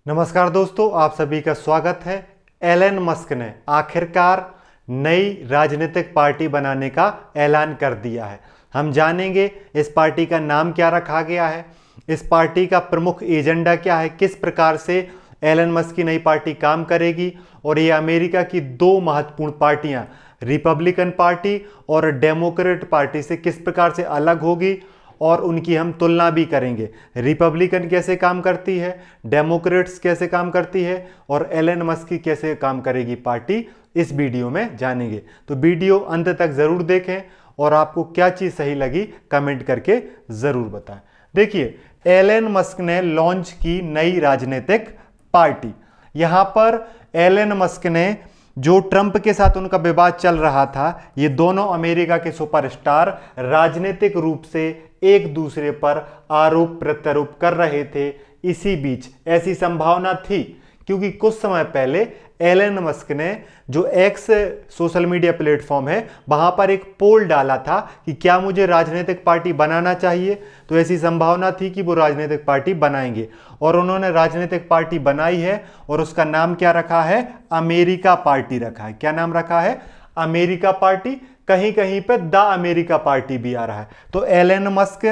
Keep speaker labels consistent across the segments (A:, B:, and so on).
A: नमस्कार दोस्तों, आप सभी का स्वागत है। एलन मस्क ने आखिरकार नई राजनीतिक पार्टी बनाने का ऐलान कर दिया है। हम जानेंगे इस पार्टी का नाम क्या रखा गया है, इस पार्टी का प्रमुख एजेंडा क्या है, किस प्रकार से एलन मस्क की नई पार्टी काम करेगी और ये अमेरिका की दो महत्वपूर्ण पार्टियां रिपब्लिकन पार्टी और डेमोक्रेट पार्टी से किस प्रकार से अलग होगी और उनकी हम तुलना भी करेंगे। रिपब्लिकन कैसे काम करती है, डेमोक्रेट्स कैसे काम करती है और एलन मस्क की कैसे काम करेगी पार्टी, इस वीडियो में जानेंगे। तो वीडियो अंत तक जरूर देखें और आपको क्या चीज़ सही लगी कमेंट करके ज़रूर बताएं। देखिए, एलन मस्क ने लॉन्च की नई राजनीतिक पार्टी। यहाँ पर एलन मस्क ने जो ट्रंप के साथ उनका विवाद चल रहा था, ये दोनों अमेरिका के सुपरस्टार राजनीतिक रूप से एक दूसरे पर आरोप प्रत्यारोप कर रहे थे। इसी बीच ऐसी संभावना थी क्योंकि कुछ समय पहले एलन मस्क ने जो एक्स सोशल मीडिया प्लेटफॉर्म है वहां पर एक पोल डाला था कि क्या मुझे राजनीतिक पार्टी बनाना चाहिए। तो ऐसी संभावना थी कि वो राजनीतिक पार्टी बनाएंगे और उन्होंने राजनीतिक पार्टी बनाई है और उसका नाम क्या रखा है, अमेरिका पार्टी रखा है। क्या नाम रखा है, अमेरिका पार्टी। कहीं कहीं पे द अमेरिका पार्टी भी आ रहा है। तो एलन मस्क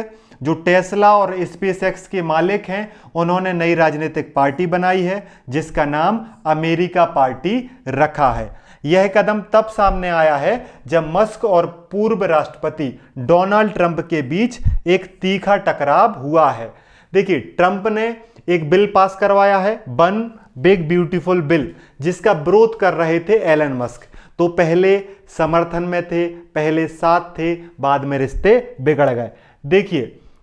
A: जो टेस्ला और स्पेसएक्स के मालिक हैं, उन्होंने नई राजनीतिक पार्टी बनाई है जिसका नाम अमेरिका पार्टी रखा है। यह कदम तब सामने आया है जब मस्क और पूर्व राष्ट्रपति डोनाल्ड ट्रंप के बीच एक तीखा टकराव हुआ है। देखिए, ट्रंप ने एक बिल पास करवाया है, वन बिग ब्यूटीफुल बिल, जिसका विरोध कर रहे थे एलन मस्क। तो पहले समर्थन में थे, पहले साथ थे, बाद में रिश्ते बिगड़ गए। देखिए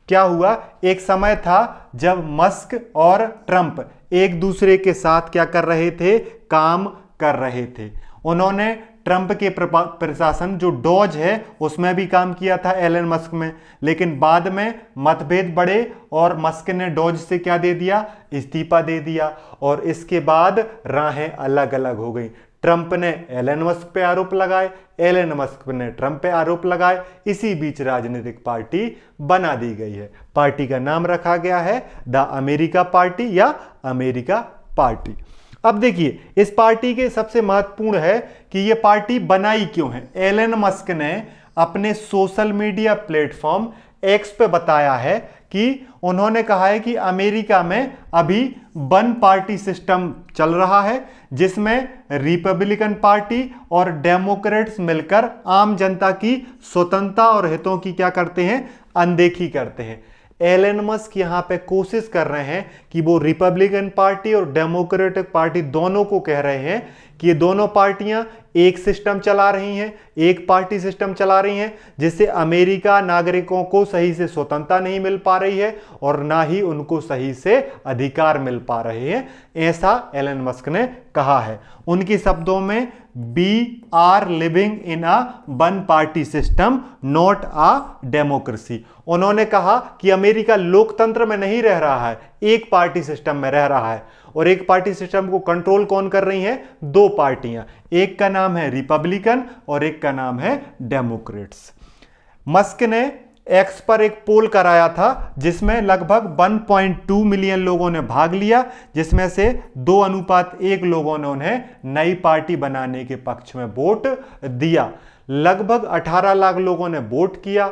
A: क्या हुआ, एक समय था जब मस्क और ट्रंप एक दूसरे के साथ क्या कर रहे थे, काम कर रहे थे। उन्होंने ट्रंप के प्रशासन जो डॉज है उसमें भी काम किया था एलन मस्क में, लेकिन बाद में मतभेद बढ़े और मस्क ने डॉज से क्या दे दिया, इस्तीफा दे दिया और इसके बाद राहें अलग अलग हो गई। ट्रंप ने एलन मस्क पे आरोप लगाए, एलन मस्क ने ट्रंप पे आरोप लगाए। इसी बीच राजनीतिक पार्टी बना दी गई है। पार्टी का नाम रखा गया है द अमेरिका पार्टी या अमेरिका पार्टी। अब देखिए, इस पार्टी के सबसे महत्वपूर्ण है कि यह पार्टी बनाई क्यों है। एलन मस्क ने अपने सोशल मीडिया प्लेटफॉर्म एक्स पे बताया है कि उन्होंने कहा है कि अमेरिका में अभी वन पार्टी सिस्टम चल रहा है जिसमें रिपब्लिकन पार्टी और डेमोक्रेट्स मिलकर आम जनता की स्वतंत्रता और हितों की क्या करते हैं, अनदेखी करते हैं। एलन मस्क यहां पे कोशिश कर रहे हैं कि वो रिपब्लिकन पार्टी और डेमोक्रेटिक पार्टी दोनों को कह रहे हैं कि ये दोनों पार्टियां एक सिस्टम चला रही हैं, एक पार्टी सिस्टम चला रही हैं, जिससे अमेरिका नागरिकों को सही से स्वतंत्रता नहीं मिल पा रही है और ना ही उनको सही से अधिकार मिल पा रहे हैं। ऐसा एलन मस्क ने कहा है। उनके शब्दों में, we are living in a one party system not a democracy. उन्होंने कहा कि अमेरिका लोकतंत्र में नहीं रह रहा है, एक पार्टी सिस्टम में रह रहा है और एक पार्टी सिस्टम को कंट्रोल कौन कर रही है, दो पार्टियां, एक का नाम है रिपब्लिकन और एक का नाम है डेमोक्रेट्स। मस्क ने एक्स पर एक पोल कराया था जिसमें लगभग 1.2 मिलियन लोगों ने भाग लिया, जिसमें से 2:1 लोगों ने उन्हें नई पार्टी बनाने के पक्ष में वोट दिया। लगभग 18 लाख लोगों ने वोट किया,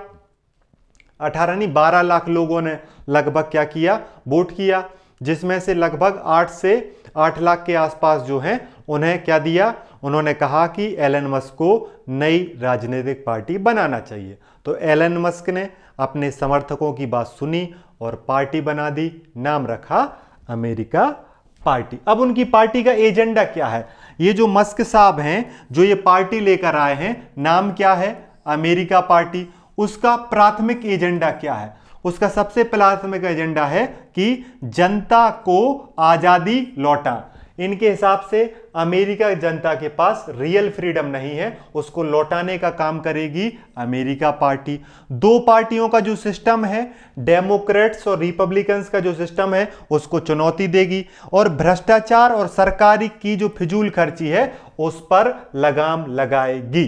A: 18 नहीं 12 लाख लोगों ने लगभग क्या किया, वोट किया, जिसमें से लगभग 8 से 8 लाख के आसपास जो हैं उन्हें क्या दिया, उन्होंने कहा कि एलन मस्क को नई राजनीतिक पार्टी बनाना चाहिए। तो एलन मस्क ने अपने समर्थकों की बात सुनी और पार्टी बना दी, नाम रखा अमेरिका पार्टी। अब उनकी पार्टी का एजेंडा क्या है, ये जो मस्क साहब हैं जो ये पार्टी लेकर आए हैं, नाम क्या है, अमेरिका पार्टी। उसका प्राथमिक एजेंडा क्या है, उसका सबसे प्राथमिक एजेंडा है कि जनता को आजादी लौटा। इनके हिसाब से अमेरिका जनता के पास रियल फ्रीडम नहीं है, उसको लौटाने का काम करेगी अमेरिका पार्टी। दो पार्टियों का जो सिस्टम है, डेमोक्रेट्स और रिपब्लिकन्स का जो सिस्टम है, उसको चुनौती देगी और भ्रष्टाचार और सरकारी की जो फिजूल खर्ची है उस पर लगाम लगाएगी।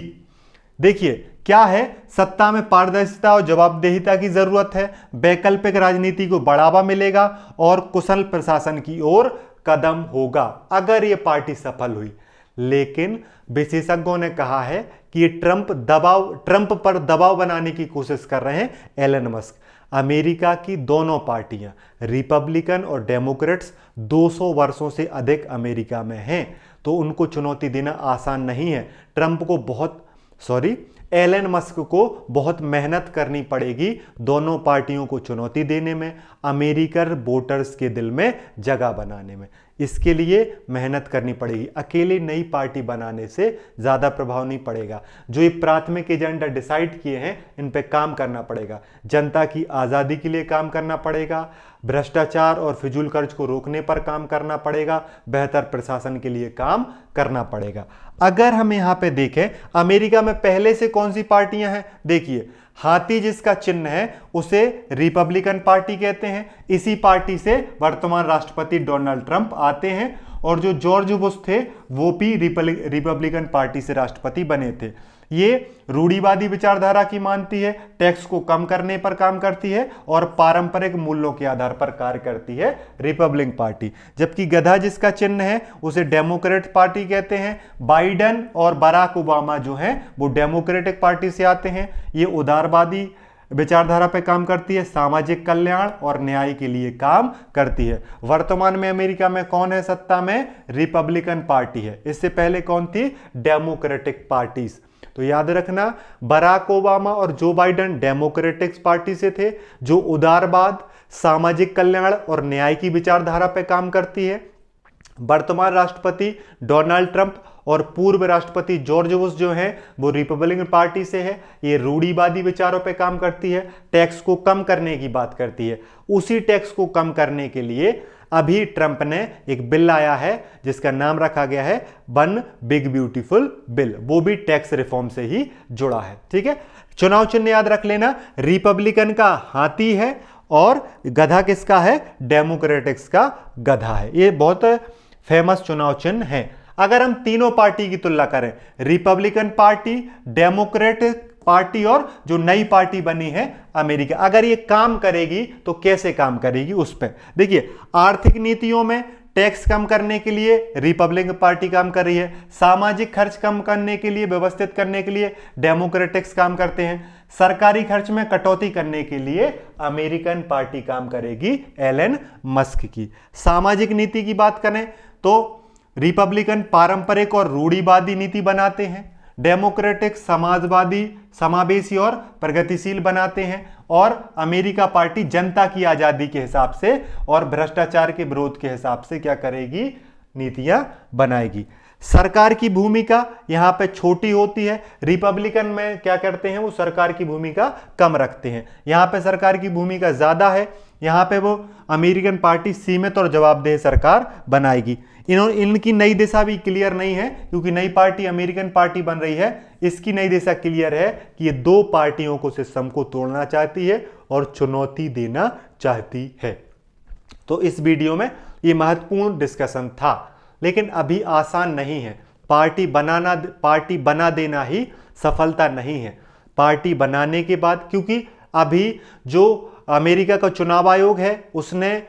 A: देखिए क्या है, सत्ता में पारदर्शिता और जवाबदेहिता की जरूरत है, वैकल्पिक राजनीति को बढ़ावा मिलेगा और कुशल प्रशासन की ओर कदम होगा अगर ये पार्टी सफल हुई। लेकिन विशेषज्ञों ने कहा है कि ये ट्रंप पर दबाव बनाने की कोशिश कर रहे हैं एलन मस्क। अमेरिका की दोनों पार्टियां रिपब्लिकन और डेमोक्रेट्स 200 वर्षों से अधिक अमेरिका में हैं, तो उनको चुनौती देना आसान नहीं है। एलन मस्क को बहुत मेहनत करनी पड़ेगी दोनों पार्टियों को चुनौती देने में, अमेरिकन वोटर्स के दिल में जगह बनाने में। इसके लिए मेहनत करनी पड़ेगी। अकेले नई पार्टी बनाने से ज़्यादा प्रभाव नहीं पड़ेगा। जो ये प्राथमिक एजेंडा डिसाइड किए हैं इन पे काम करना पड़ेगा। जनता की आज़ादी के लिए काम करना पड़ेगा, भ्रष्टाचार और फिजूल खर्च को रोकने पर काम करना पड़ेगा, बेहतर प्रशासन के लिए काम करना पड़ेगा। अगर हम यहाँ पे देखें अमेरिका में पहले से कौन सी पार्टियां हैं, देखिए हाथी जिसका चिन्ह है उसे रिपब्लिकन पार्टी कहते हैं। इसी पार्टी से वर्तमान राष्ट्रपति डोनाल्ड ट्रंप आते हैं, और जो जॉर्ज बुश थे वो भी रिपब्लिकन पार्टी से राष्ट्रपति बने थे। ये रूढ़िवादी विचारधारा की मानती है, टैक्स को कम करने पर काम करती है और पारंपरिक मूल्यों के आधार पर कार्य करती है रिपब्लिकन पार्टी। जबकि गधा जिसका चिन्ह है उसे डेमोक्रेट पार्टी कहते हैं। बाइडेन और बराक ओबामा जो हैं वो डेमोक्रेटिक पार्टी से आते हैं। ये उदारवादी विचारधारा पे काम करती है, सामाजिक कल्याण और न्याय के लिए काम करती है। वर्तमान में अमेरिका में कौन है सत्ता में? रिपब्लिकन पार्टी है। इससे पहले कौन थी? Democratic parties. तो याद रखना बराक ओबामा और जो बाइडेन डेमोक्रेटिक पार्टी से थे, जो उदारवाद, सामाजिक कल्याण और न्याय की विचारधारा पे काम करती है। वर्तमान राष्ट्रपति डोनाल्ड ट्रंप और पूर्व राष्ट्रपति जॉर्ज बुश जो हैं वो रिपब्लिकन पार्टी से है। ये रूढ़िवादी विचारों पे काम करती है, टैक्स को कम करने की बात करती है। उसी टैक्स को कम करने के लिए अभी ट्रंप ने एक बिल लाया है जिसका नाम रखा गया है वन बिग ब्यूटीफुल बिल, वो भी टैक्स रिफॉर्म से ही जुड़ा है। ठीक है, चुनाव चिन्ह याद रख लेना, रिपब्लिकन का हाथी है और गधा किसका है? डेमोक्रेटिक्स का गधा है। ये बहुत फेमस चुनाव चिन्ह है। अगर हम तीनों पार्टी की तुलना करें, रिपब्लिकन पार्टी, डेमोक्रेटिक पार्टी और जो नई पार्टी बनी है अमेरिका, अगर ये काम करेगी तो कैसे काम करेगी उस पर देखिए। आर्थिक नीतियों में टैक्स कम करने के लिए रिपब्लिकन पार्टी काम कर रही है। सामाजिक खर्च कम करने के लिए, व्यवस्थित करने के लिए डेमोक्रेटिक्स काम करते हैं। सरकारी खर्च में कटौती करने के लिए अमेरिकन पार्टी काम करेगी एलन मस्क की। सामाजिक नीति की बात करें तो रिपब्लिकन पारंपरिक और रूढ़िवादी नीति बनाते हैं, डेमोक्रेटिक समाजवादी, समावेशी और प्रगतिशील बनाते हैं, और अमेरिका पार्टी जनता की आजादी के हिसाब से और भ्रष्टाचार के विरोध के हिसाब से क्या करेगी? नीतियां बनाएगी। सरकार की भूमिका यहां पे छोटी होती है। रिपब्लिकन में क्या करते हैं? वो सरकार की भूमिका कम रखते हैं। यहां पे सरकार की भूमिका ज्यादा है। यहां पे वो अमेरिकन पार्टी सीमित और जवाबदेह सरकार बनाएगी। इनकी नई दिशा भी क्लियर नहीं है, क्योंकि नई पार्टी अमेरिकन पार्टी बन रही है। इसकी नई दिशा क्लियर है कि ये दो पार्टियों को सिस्टम को तोड़ना चाहती है और चुनौती देना चाहती है। तो इस वीडियो में ये महत्वपूर्ण डिस्कशन था, लेकिन अभी आसान नहीं है। पार्टी बना देना ही सफलता नहीं है। पार्टी बनाने के बाद, क्योंकि अभी जो अमेरिका का चुनाव आयोग है उसने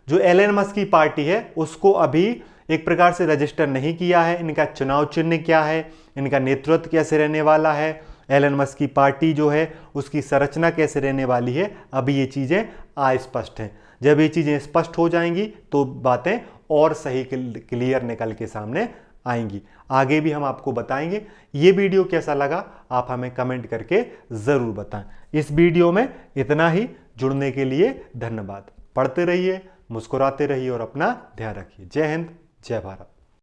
A: जो एलन मस्क की पार्टी है उसको अभी एक प्रकार से रजिस्टर नहीं किया है। इनका चुनाव चिन्ह क्या है, इनका नेतृत्व कैसे रहने वाला है, एलन मस्क की पार्टी जो है उसकी संरचना कैसे रहने वाली है, अभी ये चीज़ें अस्पष्ट हैं। जब ये चीज़ें स्पष्ट हो जाएंगी तो बातें और सही क्लियर निकल के सामने आएंगी। आगे भी हम आपको बताएंगे। ये वीडियो कैसा लगा आप हमें कमेंट करके ज़रूर बताएं। इस वीडियो में इतना ही। जुड़ने के लिए धन्यवाद। पढ़ते रहिए, मुस्कुराते रहिए और अपना ध्यान रखिए। जय हिंद, जय भारत।